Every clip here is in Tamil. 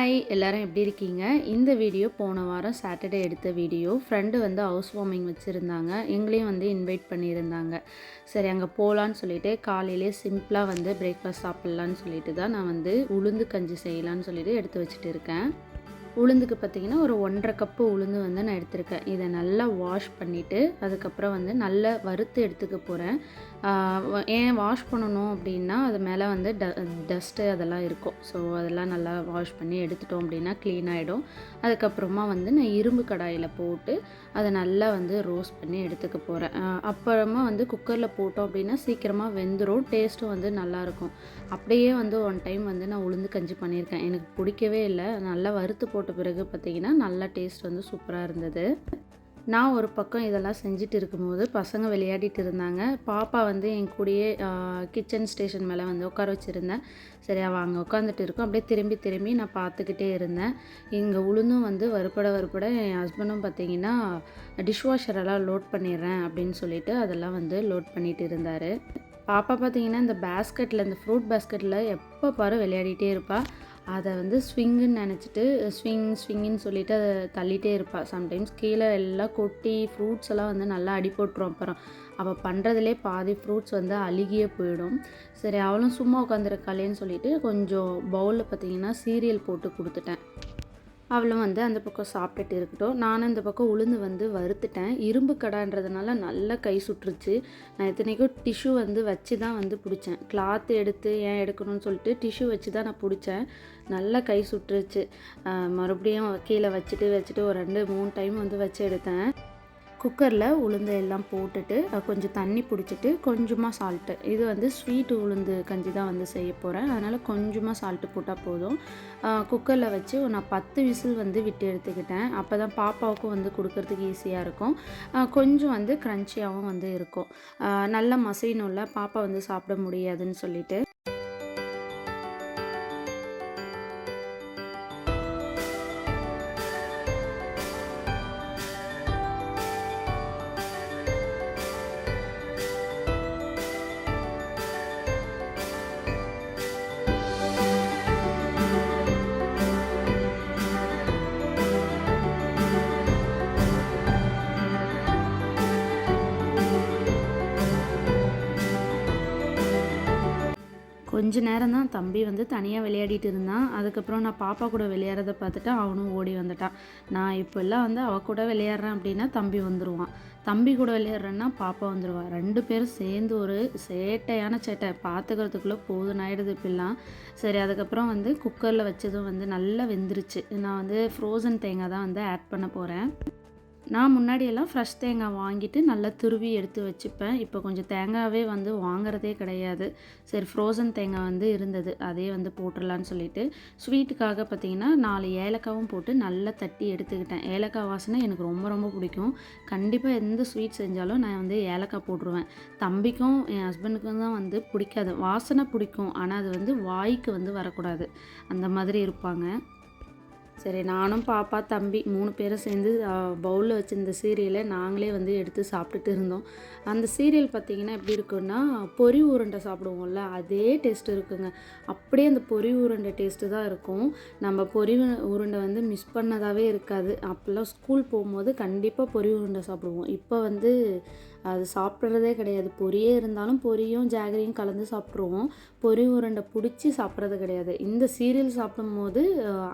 ஹாய் எல்லாரும் எப்படி இருக்கீங்க? இந்த வீடியோ போன வாரம் சாட்டர்டே எடுத்த வீடியோ. ஃப்ரெண்டு வந்து ஹவுஸ் வார்மிங் வச்சுருந்தாங்க. எங்களையும் வந்து இன்வைட் பண்ணியிருந்தாங்க. சரி அங்கே போகலான்னு சொல்லிட்டு காலையிலே சிம்பிளாக வந்து பிரேக்ஃபாஸ்ட் சாப்பிட்லான்னு சொல்லிட்டு தான் நான் வந்து உளுந்து கஞ்சி செய்யலான்னு சொல்லிட்டு எடுத்து வச்சுட்டு இருக்கேன். உளுந்துக்கு பார்த்திங்கன்னா ஒரு 1.5 கப்பு உளுந்து வந்து நான் எடுத்திருக்கேன். இதை நல்லா வாஷ் பண்ணிவிட்டு அதுக்கப்புறம் வந்து நல்லா வறுத்து எடுத்துக்க போகிறேன். ஏன் வாஷ் பண்ணணும் அப்படின்னா அது மேலே வந்து டஸ்ட்டு அதெல்லாம் இருக்கும். ஸோ அதெல்லாம் நல்லா வாஷ் பண்ணி எடுத்துட்டோம் அப்படின்னா க்ளீன் ஆகிடும். அதுக்கப்புறமா வந்து நான் இரும்பு கடாயில் போட்டு அதை நல்லா வந்து ரோஸ்ட் பண்ணி எடுத்துக்க போகிறேன். அப்புறமா வந்து குக்கரில் போட்டோம் அப்படின்னா சீக்கிரமாக வெந்துடும், டேஸ்ட்டும் வந்து நல்லாயிருக்கும். அப்படியே வந்து ஒன் டைம் வந்து நான் உளுந்து கஞ்சி பண்ணியிருக்கேன். எனக்கு பிடிக்கவே இல்லை. நல்லா வறுத்து போட்ட பிறகு பார்த்திங்கன்னா நல்லா டேஸ்ட் வந்து சூப்பராக இருந்தது. நான் ஒரு பக்கம் இதெல்லாம் செஞ்சுட்டு இருக்கும்போது பசங்க விளையாடிட்டு இருந்தாங்க. பாப்பா வந்து என் கூடயே கிச்சன் ஸ்டேஷன் மேலே வந்து உட்கார வச்சுருந்தேன். சரி அவள் அங்கே உட்காந்துட்டு இருக்கோம். அப்படியே திரும்பி நான் பார்த்துக்கிட்டே இருந்தேன். இங்கே உளுந்தும் வந்து வறுப்பட என் ஹஸ்பண்டும் பார்த்திங்கன்னா டிஷ்வாஷரெல்லாம் லோட் பண்ணிடுறேன் அப்படின்னு சொல்லிட்டு அதெல்லாம் வந்து லோட் பண்ணிட்டு இருந்தார். பாப்பா பார்த்திங்கன்னா இந்த பேஸ்கெட்டில், இந்த ஃப்ரூட் பேஸ்கெட்டில் எப்போ பாரு விளையாடிட்டே இருப்பாள். அதை வந்து ஸ்விங்குன்னு நினச்சிட்டு ஸ்விங்குன்னு சொல்லிவிட்டு அதை தள்ளிகிட்டே இருப்பாள். சம்டைம்ஸ் கீழே எல்லாம் கொட்டி ஃப்ரூட்ஸ் எல்லாம் வந்து நல்லா அடி போட்டுரும். அப்புறம் அவள் பண்ணுறதுலே பாதி ஃப்ரூட்ஸ் வந்து அழுகியே போயிடும். சரி அவளும் சும்மா உட்காந்துருக்காளேன்னு சொல்லிவிட்டு கொஞ்சம் பவுலில் பார்த்திங்கன்னா சீரியல் போட்டு கொடுத்துட்டேன். அவளும் வந்து அந்த பக்கம் சாப்பிட்டுட்டு இருக்கட்டும். நானும் இந்த பக்கம் உளுந்து வந்து வறுத்துட்டேன். இரும்பு கடான்றதுனால நல்லா கை சுட்டுருச்சு. நான் இத்தனைக்கும் டிஷ்யூ வந்து வச்சு தான் வந்து பிடிச்சேன். கிளாத் எடுத்து ஏன் எடுக்கணும்னு சொல்லிட்டு டிஷ்யூ வச்சு தான் நான் பிடிச்சேன். நல்லா கை சுட்டுருச்சு. மறுபடியும் கீழே வச்சுட்டு ஒரு 2-3 டைம் வந்து வச்சு எடுத்தேன். குக்கரில் உளுந்து எல்லாம் போட்டுட்டு கொஞ்சம் தண்ணி பிடிச்சிட்டு கொஞ்சமாக சால்ட்டு, இது வந்து ஸ்வீட் உளுந்து கஞ்சி தான் வந்து செய்ய போகிறேன். அதனால் கொஞ்சமாக சால்ட்டு போட்டால் போதும். குக்கரில் வச்சு நான் 10 விசில் வந்து விட்டு எடுத்துக்கிட்டேன். அப்போ தான் பாப்பாவுக்கும் வந்து கொடுக்கறதுக்கு ஈஸியாக இருக்கும். கொஞ்சம் வந்து க்ரன்ச்சியாகவும் வந்து இருக்கும். நல்லா மசியணும்ல, பாப்பா வந்து சாப்பிட முடியாதுன்னு சொல்லிட்டு. கொஞ்ச நேரம் தான் தம்பி வந்து தனியாக விளையாடிட்டு இருந்தான். அதுக்கப்புறம் நான் பாப்பா கூட விளையாடுறத பார்த்துட்டு அவனும் ஓடி வந்துட்டான். நான் இப்போல்லாம் வந்து அவள் கூட விளையாடுறேன் அப்படின்னா தம்பி வந்துடுவான். தம்பி கூட விளையாடுறேன்னா பாப்பா வந்துடுவான். 2 பேரும் சேர்ந்து ஒரு சேட்டையான சேட்டை, பார்த்துக்கிறதுக்குள்ளே போதும் ஆகிடுது இப்பெல்லாம். சரி அதுக்கப்புறம் வந்து குக்கரில் வச்சதும் வந்து நல்லா வெந்துருச்சு. நான் வந்து ஃப்ரோசன் தேங்காய் தான் வந்து ஆட் பண்ண போகிறேன். நான் முன்னாடியெல்லாம் ஃப்ரெஷ் தேங்காய் வாங்கிட்டு நல்லா துருவி எடுத்து வச்சுப்பேன். இப்போ கொஞ்சம் தேங்காவே வந்து வாங்குறதே கிடையாது. சரி ஃப்ரோசன் தேங்காய் வந்து இருந்தது, அதே வந்து போட்டுடலான்னு சொல்லிட்டு ஸ்வீட்டுக்காக பார்த்திங்கன்னா 4 ஏலக்காவும் போட்டு நல்லா தட்டி எடுத்துக்கிட்டேன். ஏலக்காய் வாசனை எனக்கு ரொம்ப பிடிக்கும். கண்டிப்பாக எந்த ஸ்வீட் செஞ்சாலும் நான் வந்து ஏலக்காய் போட்டுருவேன். தம்பிக்கும் என் ஹஸ்பண்டுக்கும் தான் வந்து பிடிக்காது. வாசனை பிடிக்கும், ஆனால் அது வந்து வாய்க்கு வந்து வரக்கூடாது, அந்த மாதிரி இருப்பாங்க. சரி நானும் பாப்பா தம்பி 3 பேரும் சேர்ந்து பவுலில் வச்சுருந்த சீரியலை நாங்களே வந்து எடுத்து சாப்பிட்டுட்டு இருந்தோம். அந்த சீரியல் பார்த்திங்கன்னா எப்படி இருக்குன்னா, பொரி உருண்டை சாப்பிடுவோம்ல அதே டேஸ்ட்டு இருக்குங்க. அப்படியே அந்த பொரி உருண்டை டேஸ்ட்டு தான் இருக்கும். நம்ம பொரி உருண்டை வந்து மிஸ் பண்ணதாகவே இருக்காது. அப்போல்லாம் ஸ்கூல் போகும்போது கண்டிப்பாக பொரி உருண்டை சாப்பிடுவோம். இப்போ வந்து அது சாப்பிட்றதே கிடையாது. பொரியே இருந்தாலும் பொரியும் ஜாகரியும் கலந்து சாப்பிட்ருவோம். பொரி உருண்டை பிடிச்சி சாப்பிட்றது கிடையாது. இந்த சீரியல் சாப்பிடும்போது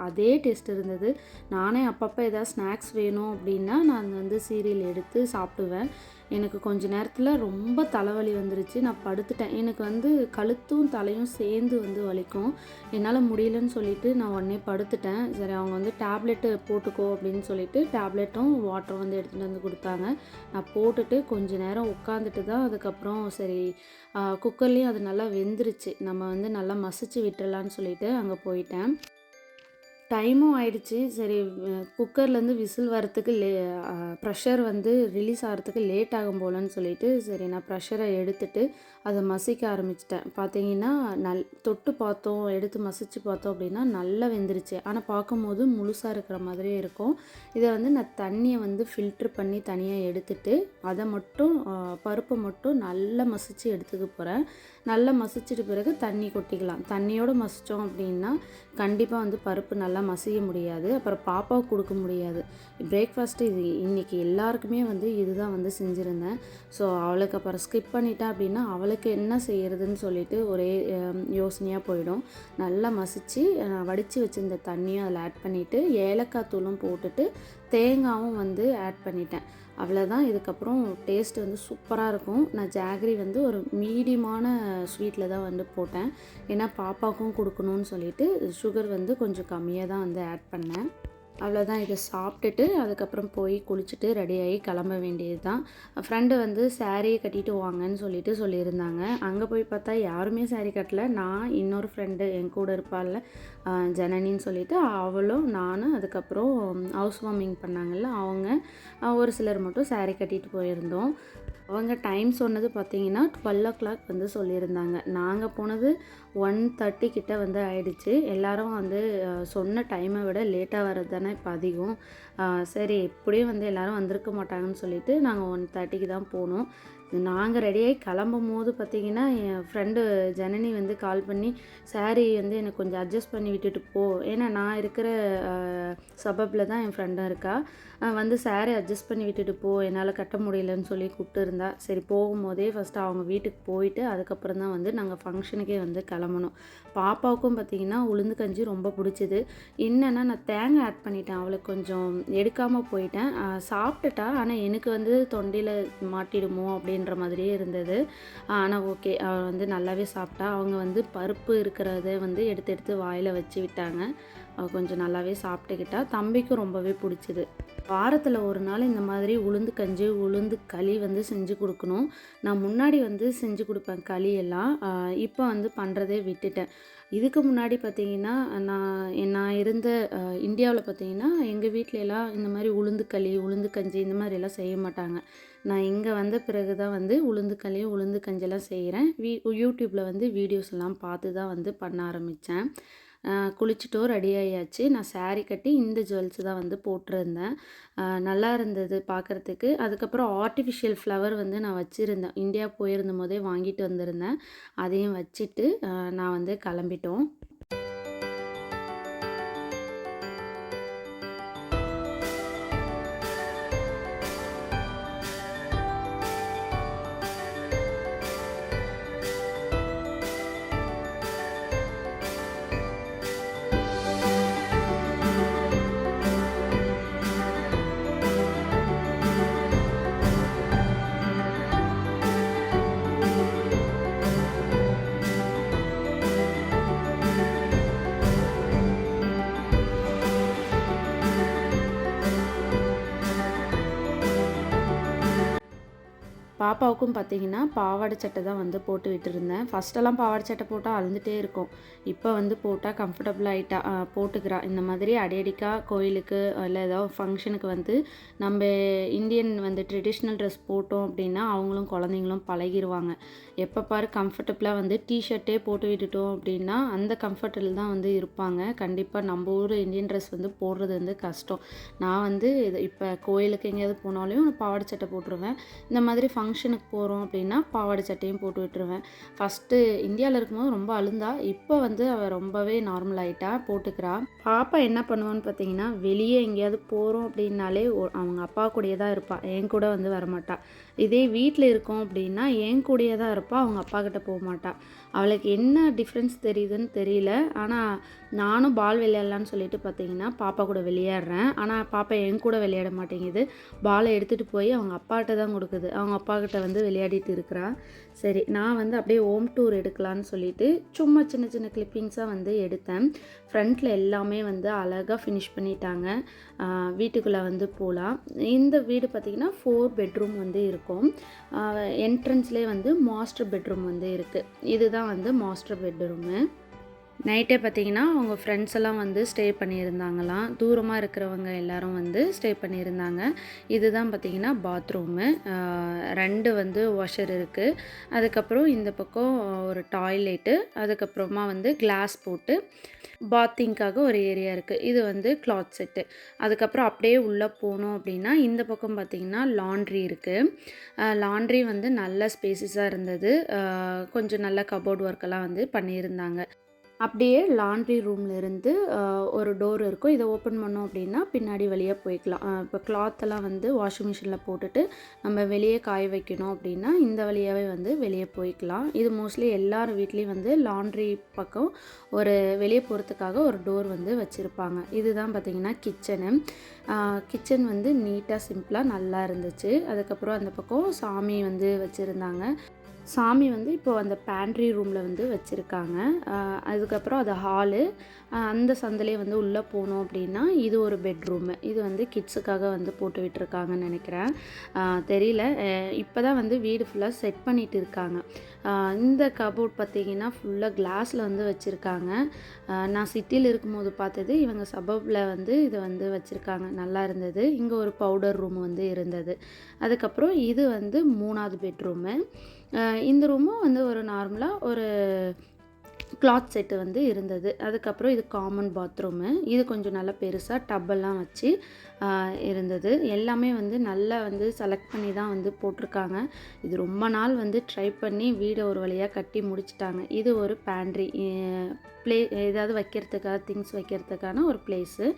அதே டேஸ்ட் இருந்தது. நானே அப்பப்போ ஏதாவது ஸ்நாக்ஸ் வேணும் அப்படின்னா நான் வந்து சீரியல் எடுத்து சாப்பிடுவேன். எனக்கு கொஞ்ச நேரத்தில் ரொம்ப தலைவலி வந்துருச்சு. நான் படுத்துட்டேன். எனக்கு வந்து கழுத்தும் தலையும் சேர்ந்து வந்து வலிக்கும். என்னால் முடியலன்னு சொல்லிட்டு நான் உடனே படுத்துட்டேன். சரி அவங்க வந்து டேப்லெட்டு போட்டுக்கோ அப்படின்னு சொல்லிட்டு டேப்லெட்டும் வாட்டரும் வந்து எடுத்துகிட்டு வந்து கொடுத்தாங்க. நான் போட்டுட்டு கொஞ்ச நேரம் உட்காந்துட்டு தான் அதுக்கப்புறம் சரி குக்கர்லேயும் அது நல்லா வெந்துருச்சு, நம்ம வந்து நல்லா மசிச்சு விட்டுடலான்னு சொல்லிட்டு அங்கே போயிட்டேன். டைமும் ஆயிடுச்சு. சரி குக்கர்லேருந்து விசில் வரத்துக்கு ப்ரெஷர் வந்து ரிலீஸ் ஆகிறதுக்கு லேட் ஆகும் போலன்னு சொல்லிட்டு சரி நான் ப்ரெஷரை எடுத்துட்டு அதை மசிக்க ஆரம்பிச்சிட்டேன். பார்த்தீங்கன்னா தொட்டு பார்த்தோம், எடுத்து மசித்து பார்த்தோம் அப்படின்னா நல்லா வெந்துருச்சு. ஆனால் பார்க்கும்போது முழுசாக இருக்கிற மாதிரியே இருக்கும். இதை வந்து நான் தண்ணியை வந்து ஃபில்ட்ரு பண்ணி தனியாக எடுத்துட்டு அதை மட்டும் பருப்பை மட்டும் நல்லா மசித்து எடுத்துக்க போகிறேன். நல்லா மசிச்சிட்டு பிறகு தண்ணி கொட்டிக்கலாம். தண்ணியோடு மசித்தோம் அப்படின்னா கண்டிப்பாக வந்து பருப்பு நல்லா நல்லா மசிய முடியாது, அப்புறம் பாப்பாவுக்கு கொடுக்க முடியாது. பிரேக்ஃபாஸ்ட்டு இது இன்றைக்கி எல்லாருக்குமே வந்து இதுதான் வந்து செஞ்சுருந்தேன். ஸோ அவளுக்கு அப்புறம் ஸ்கிப் பண்ணிட்டேன் அப்படின்னா அவளுக்கு என்ன செய்கிறதுன்னு சொல்லிட்டு ஒரே யோசனையாக போயிடும். நல்லா மசித்து வடித்து வச்சுருந்த தண்ணியும் அதில் ஆட் பண்ணிவிட்டு ஏலக்காய் தூளும் போட்டுட்டு தேங்காயும் வந்து ஆட் பண்ணிட்டேன். அவ்வளோதான். இதுக்கப்புறம் டேஸ்ட் வந்து சூப்பராக இருக்கும். நான் ஜாகரி வந்து ஒரு மீடியமான ஸ்வீட்டில் தான் வந்து போட்டேன். ஏன்னா பாப்பாவுக்கும் கொடுக்கணும்னு சொல்லிட்டு சுகர் வந்து கொஞ்சம் கம்மியாக தான் வந்து ஆட் பண்ணேன். அவ்வளோதான். இதை சாப்பிட்டுட்டு அதுக்கப்புறம் போய் குளிச்சுட்டு ரெடியாகி கிளம்ப வேண்டியது தான். ஃப்ரெண்டு வந்து சாரியை கட்டிட்டு வாங்கன்னு சொல்லியிருந்தாங்க. அங்கே போய் பார்த்தா யாருமே சாரீ கட்டல. நான் இன்னொரு ஃப்ரெண்டு என் கூட இருப்பாள்ல ஜனனின்னு சொல்லிட்டு அவளும் நானும் அதுக்கப்புறம் ஹவுஸ் வார்மிங் பண்ணாங்கல்ல அவங்க ஒரு சிலர் மட்டும் சாரீ கட்டிட்டு போயிருந்தோம். அவங்க டைம் சொன்னது பார்த்திங்கன்னா 12 o'clock வந்து சொல்லியிருந்தாங்க. நாங்கள் போனது 1:30 கிட்ட வந்து ஆயிடுச்சு. எல்லோரும் வந்து சொன்ன டைமை விட லேட்டாக வர்றது தானே இப்போ அதிகம். சரி எப்படியும் வந்து எல்லோரும் வந்திருக்க மாட்டாங்கன்னு சொல்லிட்டு நாங்கள் 1:30க்கு தான் போனோம். நாங்கள் ரெடியாகி கிளம்பும் போது பார்த்திங்கன்னா என் ஃப்ரெண்டு ஜனனி வந்து கால் பண்ணி சாரீ வந்து எனக்கு கொஞ்சம் அட்ஜஸ்ட் பண்ணி விட்டுட்டு போ, ஏன்னா நான் இருக்கிற சபப்பில் தான் என் ஃப்ரெண்டும் இருக்கா, வந்து சாரீ அட்ஜஸ்ட் பண்ணி விட்டுட்டு போ, என்னால் கட்ட முடியலன்னு சொல்லி கூப்பிட்டு இருந்தா. சரி போகும்போதே ஃபஸ்ட்டு அவங்க வீட்டுக்கு போயிட்டு அதுக்கப்புறம் தான் வந்து நாங்கள் ஃபங்க்ஷனுக்கே வந்து கிளம்பணும். பாப்பாவுக்கும் பார்த்திங்கன்னா உளுந்து கஞ்சி ரொம்ப பிடிச்சிது. என்னென்னா நான் தேங்காய் ஆட் பண்ணிட்டேன், அவளுக்கு கொஞ்சம் எடுக்காமல் போயிட்டேன். சாப்பிட்டுட்டா, ஆனால் எனக்கு வந்து தொண்டையில் மாட்டிடுமோ அப்படின்ற மாதிரியே இருந்தது. ஆனால் ஓகே, அவள் வந்து நல்லாவே சாப்பிட்டா. அவங்க வந்து பருப்பு இருக்கிறத வந்து எடுத்து வாயில் வச்சு விட்டாங்க. அவள் கொஞ்சம் நல்லாவே சாப்பிட்டுக்கிட்டா. தம்பிக்கும் ரொம்பவே பிடிச்சிது. வாரத்தில் ஒரு நாள் இந்த மாதிரி உளுந்து கஞ்சி உளுந்து களி வந்து செஞ்சு கொடுக்கணும். நான் முன்னாடி வந்து செஞ்சு கொடுப்பேன் களியெல்லாம். இப்போ வந்து பண்ணுறதே விட்டுட்டேன். இதுக்கு முன்னாடி பார்த்திங்கன்னா நான் இருந்த இந்தியாவில் பார்த்திங்கன்னா எங்கள் வீட்டிலலாம் இந்த மாதிரி உளுந்து களி உளுந்து கஞ்சி இந்த மாதிரிலாம் செய்ய மாட்டாங்க. நான் இங்கே வந்த பிறகு தான் வந்து உளுந்து களியும் உளுந்து கஞ்செல்லாம் செய்கிறேன். யூடியூப்பில் வந்து வீடியோஸ் எல்லாம் பார்த்து தான் வந்து பண்ண ஆரம்பித்தேன். குளிச்சுட்டோம், ரெடி ஆகியாச்சு. நான் சாரீ கட்டி இந்த ஜுவல்ஸ் தான் வந்து போட்டிருந்தேன். நல்லா இருந்தது பார்க்குறதுக்கு. அதுக்கப்புறம் ஆர்டிஃபிஷியல் ஃப்ளவர் வந்து நான் வச்சுருந்தேன். இந்தியா போயிருந்த போதே வாங்கிட்டு வந்திருந்தேன். அதையும் வச்சுட்டு நான் வந்து கிளம்பிட்டோம். பாப்பாவுக்கும் பார்த்திங்கன்னா பாவாடை சட்டை தான் வந்து போட்டு விட்டுருந்தேன். ஃபஸ்ட்டெல்லாம் பாவாடை சட்டை போட்டால் அழுந்துகிட்டே இருக்கும். இப்போ வந்து போட்டால் கம்ஃபர்டபுள் ஆகிட்டா, போட்டுக்கிறா. இந்த மாதிரி அடிக்கடிக்கா கோயிலுக்கு இல்லை ஏதாவது ஃபங்க்ஷனுக்கு வந்து நம்ம இந்தியன் வந்து ட்ரெடிஷ்னல் ட்ரெஸ் போட்டோம் அப்படின்னா அவங்களும் குழந்தைங்களும் பழகிடுவாங்க. எப்போ பாரு கம்ஃபர்டபுளாக வந்து டிஷர்ட்டே போட்டு விட்டுட்டோம் அப்படின்னா அந்த கம்ஃபர்ட்டில் தான் வந்து இருப்பாங்க. கண்டிப்பாக நம்ம ஊர் இந்தியன் ட்ரெஸ் வந்து போடுறது வந்து கஷ்டம். நான் வந்து இப்போ கோயிலுக்கு எங்கேயாவது போனாலும் பாவாடை சட்டை போட்டுருவேன். இந்த மாதிரி ஃபங்க்ஷனுக்கு போகிறோம் அப்படின்னா பாவாடை சட்டையும் போட்டு விட்டுருவேன். ஃபஸ்ட்டு இந்தியாவில் இருக்கும்போது ரொம்ப அழுந்தா, இப்போ வந்து அவள் ரொம்பவே நார்மல் ஆகிட்டா, போட்டுக்கிறா. பாப்பா என்ன பண்ணுவான்னு பார்த்தீங்கன்னா வெளியே எங்கேயாவது போகிறோம் அப்படின்னாலே அவங்க அப்பா கூடயே தான் இருப்பாள், என் கூட வந்து வரமாட்டா. இதே வீட்டில் இருக்கோம் அப்படின்னா என் கூடயே தான் இருப்பாள், அவங்க அப்பா கிட்ட போக மாட்டாள். அவளுக்கு என்ன டிஃப்ரென்ஸ் தெரியுதுன்னு தெரியல. ஆனால் நானும் பால் விளையாடலான்னு சொல்லிட்டு பார்த்தீங்கன்னா பாப்பா கூட விளையாடுறேன். ஆனால் பாப்பா என் கூட விளையாட மாட்டேங்குது. பாலை எடுத்துகிட்டு போய் அவங்க அப்பாட்ட தான் கொடுக்குது. அவங்க அப்பா கிட்ட வந்து விளையாடிட்டு இருக்கிறா. சரி, நான் வந்து அப்படியே ஹோம் டூர் எடுக்கலான்னு சொல்லிட்டு சும்மா சின்ன சின்ன கிளிப்பிங்ஸாக வந்து எடுத்தேன். ஃப்ரண்ட்டில் எல்லாமே வந்து அழகாக ஃபினிஷ் பண்ணிட்டாங்க. வீட்டுக்குள்ளே வந்து போகலாம். இந்த வீடு பார்த்திங்கன்னா 4 பெட்ரூம் வந்து இருக்கும். என்ட்ரன்ஸ்லேயே வந்து மாஸ்டர் பெட்ரூம் வந்து இருக்குது. இதுதான் வந்து மாஸ்டர் பெட்ரூமு. நைட்டே பார்த்திங்கன்னா அவங்க ஃப்ரெண்ட்ஸ் எல்லாம் வந்து ஸ்டே பண்ணியிருந்தாங்களாம். தூரமாக இருக்கிறவங்க எல்லோரும் வந்து ஸ்டே பண்ணியிருந்தாங்க. இதுதான் பார்த்திங்கன்னா பாத்ரூமு. 2 வந்து வாஷர் இருக்குது. அதுக்கப்புறம் இந்த பக்கம் ஒரு டாய்லெட்டு, அதுக்கப்புறமா வந்து கிளாஸ் போட்டு பாத்திங்காக ஒரு ஏரியா இருக்குது. இது வந்து கிளாத் செட்டு. அதுக்கப்புறம் அப்படியே உள்ளே போனோம் அப்படின்னா இந்த பக்கம் பார்த்திங்கன்னா லாண்ட்ரி இருக்குது. லாண்ட்ரி வந்து நல்ல ஸ்பேசஸாக இருந்தது. கொஞ்சம் நல்ல கபோர்ட் ஒர்க்கெல்லாம் வந்து பண்ணியிருந்தாங்க. அப்படியே லாண்ட்ரி ரூமில் இருந்து ஒரு டோர் இருக்கும். இதை ஓப்பன் பண்ணோம் அப்படின்னா பின்னாடி வழியாக போய்க்கலாம். இப்போ கிளாத்தெல்லாம் வந்து வாஷிங் மிஷினில் போட்டுட்டு நம்ம வெளியே காய வைக்கணும் அப்படின்னா இந்த வழியாகவே வந்து வெளியே போய்க்கலாம். இது மோஸ்ட்லி எல்லார் வீட்லேயும் வந்து லாண்ட்ரி பக்கம் ஒரு வெளியே போகிறதுக்காக ஒரு டோர் வந்து வச்சுருப்பாங்க. இதுதான் பார்த்திங்கன்னா கிச்சனு. கிச்சன் வந்து நீட்டாக சிம்பிளாக நல்லா இருந்துச்சு. அதுக்கப்புறம் அந்த பக்கம் சாமி வந்து வச்சுருந்தாங்க. சாமி வந்து இப்போது அந்த பேண்ட்ரி ரூமில் வந்து வச்சுருக்காங்க. அதுக்கப்புறம் அது ஹாலு. அந்த சந்திலே வந்து உள்ளே போனோம் அப்படின்னா இது ஒரு பெட்ரூமு. இது வந்து கிட்ஸுக்காக வந்து போட்டு விட்டுருக்காங்கன்னு நினைக்கிறேன். தெரியல. இப்போ தான் வந்து வீடு ஃபுல்லாக செட் பண்ணிகிட்டு இருக்காங்க. இந்த கபோர்ட் பார்த்திங்கன்னா ஃபுல்லாக கிளாஸில் வந்து வச்சுருக்காங்க. நான் சிட்டியில் இருக்கும்போது பார்த்தது. இவங்க சபப்பில் வந்து இதை வந்து வச்சுருக்காங்க. நல்லா இருந்தது. இங்கே ஒரு பவுடர் ரூம் வந்து இருந்தது. அதுக்கப்புறம் இது வந்து 3வது பெட்ரூமு. இந்த ரூமும் வந்து ஒரு நார்மலாக ஒரு கிளாத் செட்டு வந்து இருந்தது. அதுக்கப்புறம் இது காமன் பாத்ரூமு. இது கொஞ்சம் நல்லா பெருசாக டப்பெல்லாம் வச்சு இருந்தது. எல்லாமே வந்து நல்லா வந்து செலக்ட் பண்ணி தான் வந்து போட்டிருக்காங்க. இது ரொம்ப நாள் வந்து ட்ரை பண்ணி வீடை ஒரு வழியாக கட்டி முடிச்சிட்டாங்க. இது ஒரு பேண்ட்ரி ஏதாவது வைக்கிறதுக்காக திங்ஸ் வைக்கிறதுக்கான ஒரு பிளேஸு.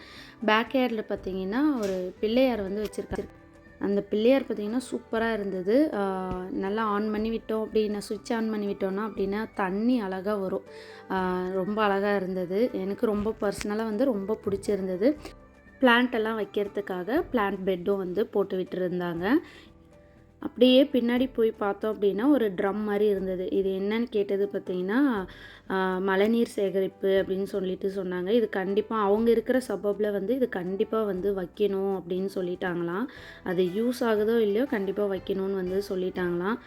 பேக் யார்டில் பார்த்திங்கன்னா ஒரு பிள்ளையார் வந்து வச்சுருக்காங்க. அந்த பிள்ளையார் பார்த்திங்கன்னா சூப்பராக இருந்தது. நல்லா ஆன் பண்ணி விட்டோம் அப்படின்னா சுவிட்ச் ஆன் பண்ணி விட்டோன்னா அப்படின்னா தண்ணி அழகாக வரும். ரொம்ப அழகாக இருந்தது. எனக்கு ரொம்ப பர்சனலாக வந்து ரொம்ப பிடிச்சிருந்தது. பிளான்ட்டெல்லாம் வைக்கிறதுக்காக பிளான்ட் பெட்டும் வந்து போட்டு விட்டுருந்தாங்க. அப்படியே பின்னாடி போய் பார்த்தோம் அப்படின்னா ஒரு ட்ரம் மாதிரி இருந்தது. இது என்னன்னு கேட்டது பார்த்திங்கன்னா மழைநீர் சேகரிப்பு அப்படின்னு சொல்லிட்டு சொன்னாங்க. இது கண்டிப்பாக அவங்க இருக்கிற சபப்பில் வந்து இது கண்டிப்பாக வந்து வைக்கணும் அப்படின்னு சொல்லிட்டாங்களாம். அது யூஸ் ஆகுதோ இல்லையோ கண்டிப்பாக வைக்கணும்னு வந்து சொல்லிட்டாங்களாம்.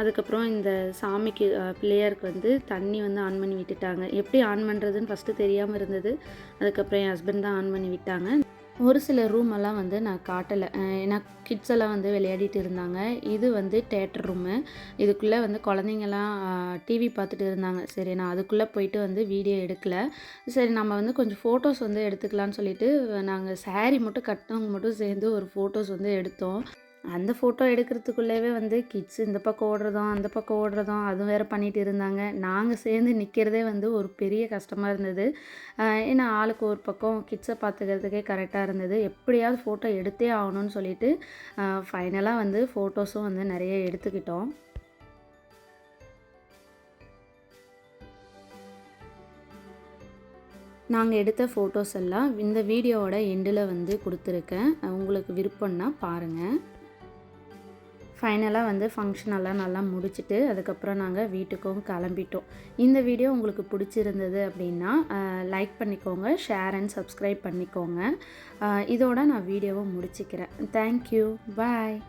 அதுக்கப்புறம் இந்த சாமிக்கு பிள்ளையாருக்கு வந்து தண்ணி வந்து ஆன் பண்ணி விட்டுட்டாங்க. எப்படி ஆன் பண்ணுறதுன்னு ஃபஸ்ட்டு தெரியாமல் இருந்தது. அதுக்கப்புறம் என் ஹஸ்பண்ட் தான் ஆன் பண்ணி விட்டாங்க. ஒரு சில ரூமெல்லாம் வந்து நான் காட்டலை. ஏன்னா கிட்ஸ் எல்லாம் வந்து விளையாடிட்டு இருந்தாங்க. இது வந்து தேட்டர் ரூமு. இதுக்குள்ளே வந்து குழந்தைங்கள்லாம் டிவி பார்த்துட்டு இருந்தாங்க. சரி நான் அதுக்குள்ளே போயிட்டு வந்து வீடியோ எடுக்கலை. சரி நம்ம வந்து கொஞ்சம் ஃபோட்டோஸ் வந்து எடுத்துக்கலான்னு சொல்லிட்டு நாங்கள் சாரீ மட்டும் கட்டினவங்க மட்டும் சேர்ந்து ஒரு ஃபோட்டோஸ் வந்து எடுத்தோம். அந்த ஃபோட்டோ எடுக்கிறதுக்குள்ளேவே வந்து கிட்ஸ் இந்த பக்கம் ஓடுறதும் அந்த பக்கம் ஓடுறதும் அதுவும் வேறு பண்ணிகிட்டு இருந்தாங்க. நாங்கள் சேர்ந்து நிற்கிறதே வந்து ஒரு பெரிய கஷ்டமாக இருந்தது. ஏன்னா ஆளுக்கு ஒரு பக்கம் கிட்ஸை பார்த்துக்கிறதுக்கே கரெக்டாக இருந்தது. எப்படியாவது ஃபோட்டோ எடுத்தே ஆகணும்னு சொல்லிட்டு ஃபைனலாக வந்து ஃபோட்டோஸும் வந்து நிறைய எடுத்துக்கிட்டோம். நாங்கள் எடுத்த ஃபோட்டோஸ் எல்லாம் இந்த வீடியோவோட எண்டில் வந்து கொடுத்துருக்கேன். உங்களுக்கு விருப்பம்னா பாருங்கள். ஃபைனலாக வந்து ஃபங்க்ஷனெல்லாம் நல்லா முடிச்சுட்டு அதுக்கப்புறம் நாங்கள் வீட்டுக்கும் கிளம்பிட்டோம். இந்த வீடியோ உங்களுக்கு பிடிச்சிருந்தது அப்படின்னா லைக் பண்ணிக்கோங்க, ஷேர் அண்ட் சப்ஸ்கிரைப் பண்ணிக்கோங்க. இதோட நான் வீடியோவை முடிச்சுக்கிறேன். தேங்க்யூ. பாய்.